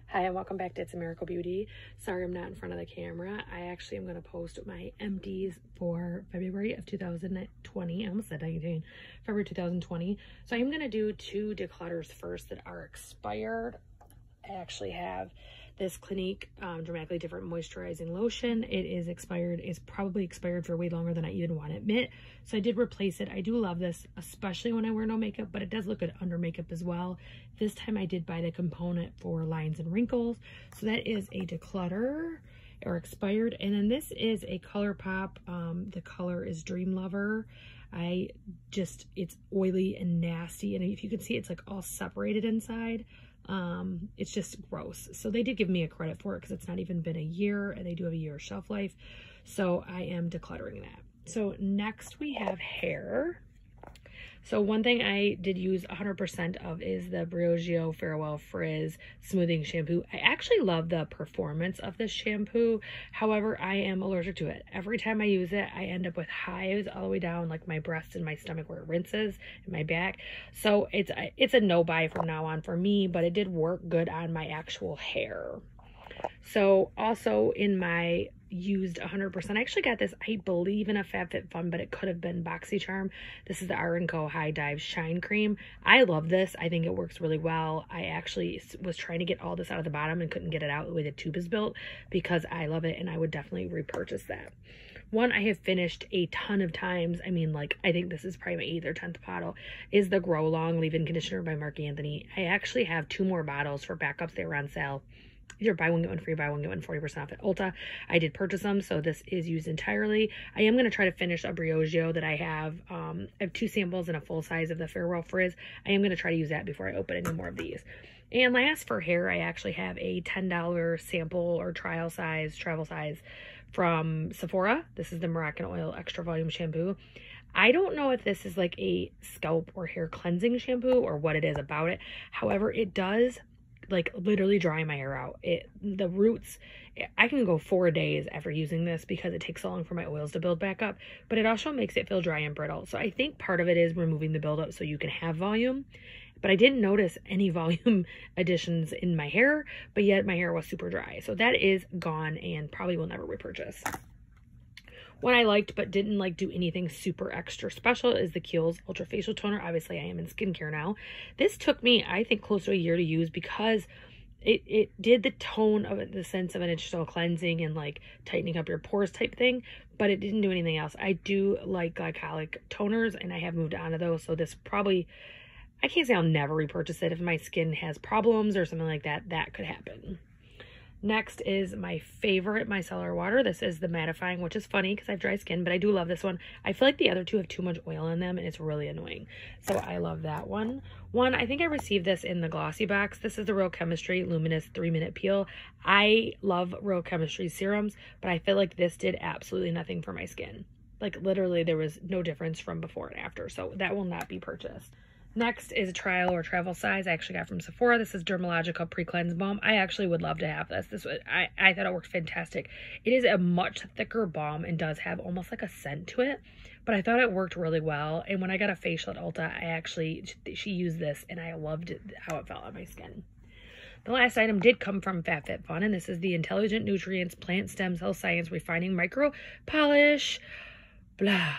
Hi, and welcome back to It's a Miracle Beauty. Sorry I'm not in front of the camera. I actually am going to post my empties for February of 2020. I almost said 19. February 2020. So I'm going to do two declutters first that are expired. I actually have this Clinique Dramatically Different Moisturizing Lotion. It is expired. It's probably expired for way longer than I even want to admit. So I did replace it. I do love this, especially when I wear no makeup, but it does look good under makeup as well. This time I did buy the component for lines and wrinkles. So that is a declutter or expired. And then this is a ColourPop. The color is Dream Lover. It's oily and nasty. And if you can see, it's like all separated inside. It's just gross. So they did give me a credit for it because it's not even been a year and they do have a year shelf life. So I am decluttering that. So next we have hair. So one thing I did use 100% of is the Briogeo Farewell Frizz Smoothing Shampoo. I actually love the performance of this shampoo. However, I am allergic to it. Every time I use it, I end up with hives all the way down like my breast and my stomach where it rinses and my back. So it's a no buy from now on for me, but it did work good on my actual hair. So also in my used 100%, I actually got this, I believe, in a FabFitFun, but it could have been BoxyCharm. This is the R&Co High Dive Shine Cream. I love this. I think it works really well. I actually was trying to get all this out of the bottom and couldn't get it out the way the tube is built because I love it and I would definitely repurchase that. One I have finished a ton of times, I mean, like, I think this is probably my 8th or 10th bottle, is the Grow Long Leave-In Conditioner by Marc Anthony. I actually have 2 more bottles for backups. They were on sale. Either buy one, get one free, buy one, get one 40% off at Ulta. I did purchase them, so this is used entirely. I am going to try to finish a Briogeo that I have. I have 2 samples and a full size of the Farewell Frizz. I am going to try to use that before I open any more of these. And last, for hair, I actually have a $10 sample or travel size from Sephora. This is the Moroccan Oil Extra Volume Shampoo. I don't know if this is like a scalp or hair cleansing shampoo or what it is about it. However, it does like literally dry my hair out. The roots, I can go 4 days after using this because it takes so long for my oils to build back up, but it also makes it feel dry and brittle. So I think part of it is removing the buildup so you can have volume, but I didn't notice any volume additions in my hair, but yet my hair was super dry. So that is gone and probably will never repurchase. One I liked but didn't like do anything super extra special is the Kiehl's Ultra Facial Toner. Obviously, I am in skincare now. This took me, I think, close to a year to use because it did the tone of it, the sense of an intentional cleansing and like tightening up your pores type thing, but it didn't do anything else. I do like glycolic toners and I have moved on to those. So this probably, I can't say I'll never repurchase it. If my skin has problems or something like that, that could happen. Next is my favorite micellar water. This is the mattifying, which is funny because I have dry skin, but I do love this one. I feel like the other two have too much oil in them and it's really annoying. So I love that one. I think I received this in the glossy box. This is the Real Chemistry Luminous 3-Minute Peel. I love Real Chemistry serums, but I feel like this did absolutely nothing for my skin. Like literally there was no difference from before and after. So that will not be purchased. Next is a trial or travel size I actually got from Sephora. This is Dermalogica Pre-Cleanse Balm. I actually would love to have this. I thought it worked fantastic. It is a much thicker balm and does have almost like a scent to it, but I thought it worked really well. And when I got a facial at Ulta, she used this and I loved how it felt on my skin. The last item did come from FabFitFun, and this is the Intelligent Nutrients Plant Stem Cell Science Refining Micro Polish. Blah.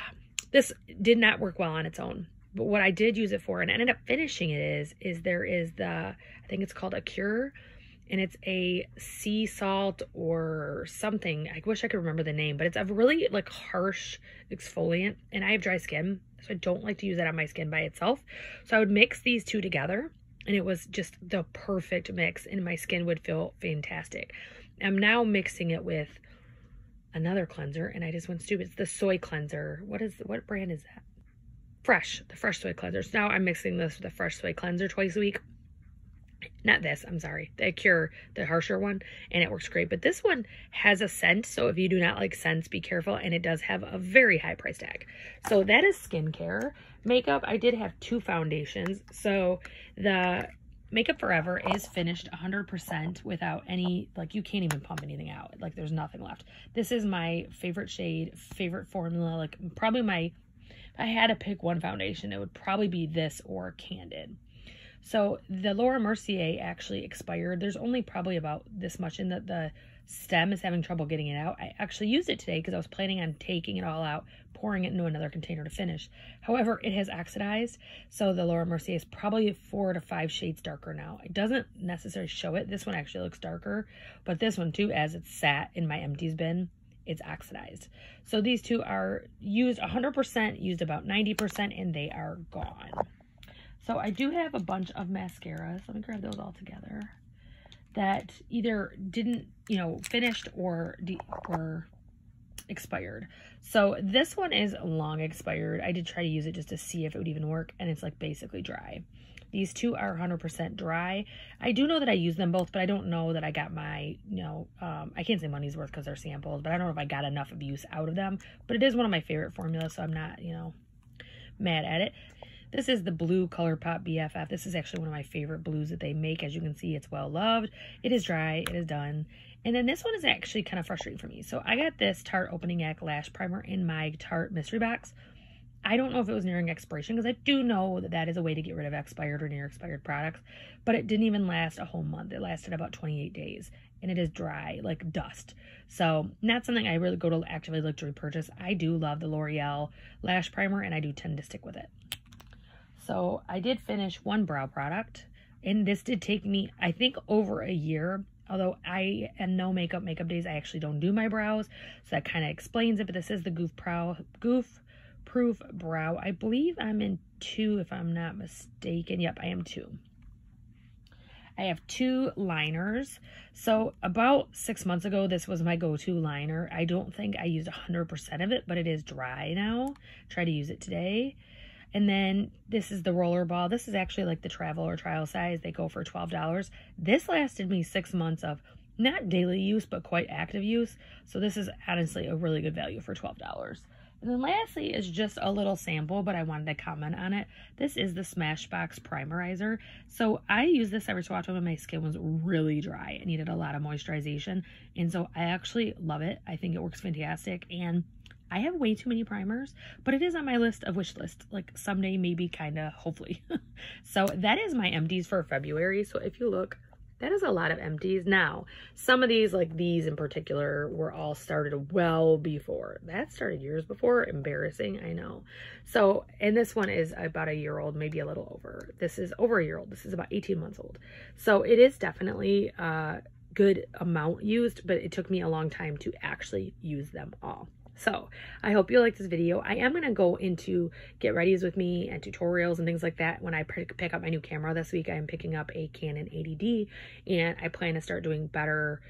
This did not work well on its own. But what I did use it for and ended up finishing it is there is I think it's called a Cure, and it's a sea salt or something. I wish I could remember the name, but it's a really like harsh exfoliant, and I have dry skin, so I don't like to use that on my skin by itself. So I would mix these two together, and it was just the perfect mix, and my skin would feel fantastic. I'm now mixing it with another cleanser, and I just went stupid. It's the soy cleanser. What brand is that? The Fresh Soy Cleanser. So now I'm mixing this with the Fresh Soy Cleanser twice a week. Not this, I'm sorry. The Cure, the harsher one, and it works great. But this one has a scent, so if you do not like scents, be careful. And it does have a very high price tag. So that is skincare. Makeup, I did have 2 foundations. So the Makeup Forever is finished 100% without any, like, you can't even pump anything out. Like, there's nothing left. This is my favorite shade, favorite formula, like, probably my, if I had to pick one foundation, it would probably be this or Candid. So the Laura Mercier actually expired. There's only probably about this much in the stem is having trouble getting it out. I actually used it today because I was planning on taking it all out, pouring it into another container to finish. However, it has oxidized, so the Laura Mercier is probably 4 to 5 shades darker now. It doesn't necessarily show it. This one actually looks darker, but this one too, as it's sat in my empties bin, it's oxidized. So these two are used 100%, used about 90%, and they are gone. So I do have a bunch of mascaras. Let me grab those all together. That either didn't, finished or expired. So this one is long expired. I did try to use it just to see if it would even work, and it's like basically dry. These two are 100% dry. I do know that I use them both, but I don't know that I got my, I can't say money's worth because they're samples, but I don't know if I got enough of use out of them. But it is one of my favorite formulas, so I'm not, mad at it. This is the blue ColourPop BFF. This is actually one of my favorite blues that they make. As you can see, it's well loved. It is dry. It is done. And then this one is actually kind of frustrating for me. So I got this Tarte Opening Act Lash Primer in my Tarte mystery box. I don't know if it was nearing expiration because I do know that that is a way to get rid of expired or near expired products. But it didn't even last a whole month. It lasted about 28 days. And it is dry, like dust. So not something I really go to actively look to repurchase. I do love the L'Oreal Lash Primer, and I do tend to stick with it. So I did finish one brow product, and this did take me, I think, over a year. Although I am no makeup days, I actually don't do my brows, so that kind of explains it. But this is the Goof Proof Brow. I believe I'm in 2, if I'm not mistaken. Yep, I am 2. I have 2 liners. So about 6 months ago, this was my go-to liner. I don't think I used 100% of it, but it is dry now. Try to use it today. And then this is the Rollerball. This is actually like the travel or trial size. They go for $12. This lasted me 6 months of not daily use, but quite active use. So this is honestly a really good value for $12. And then lastly is just a little sample, but I wanted to comment on it. This is the Smashbox Primerizer. So I use this every so often when my skin was really dry. I needed a lot of moisturization. And so I actually love it. I think it works fantastic. And I have way too many primers, but it is on my list of wish list, like someday, maybe, kind of, hopefully. So that is my empties for February. So if you look, that is a lot of empties. Now, some of these, like these in particular, were all started well before. That started years before. Embarrassing, I know. So, and this one is about a year old, maybe a little over. This is over a year old. This is about 18 months old. So it is definitely a good amount used, but it took me a long time to actually use them all. So I hope you liked this video. I am going to go into get readies with me and tutorials and things like that when I pick up my new camera this week. I am picking up a Canon 80D, and I plan to start doing better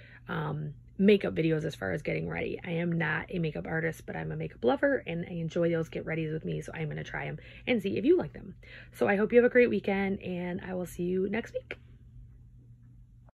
makeup videos as far as getting ready. I am not a makeup artist, but I'm a makeup lover, and I enjoy those get readies with me. So I'm going to try them and see if you like them. So I hope you have a great weekend, and I will see you next week.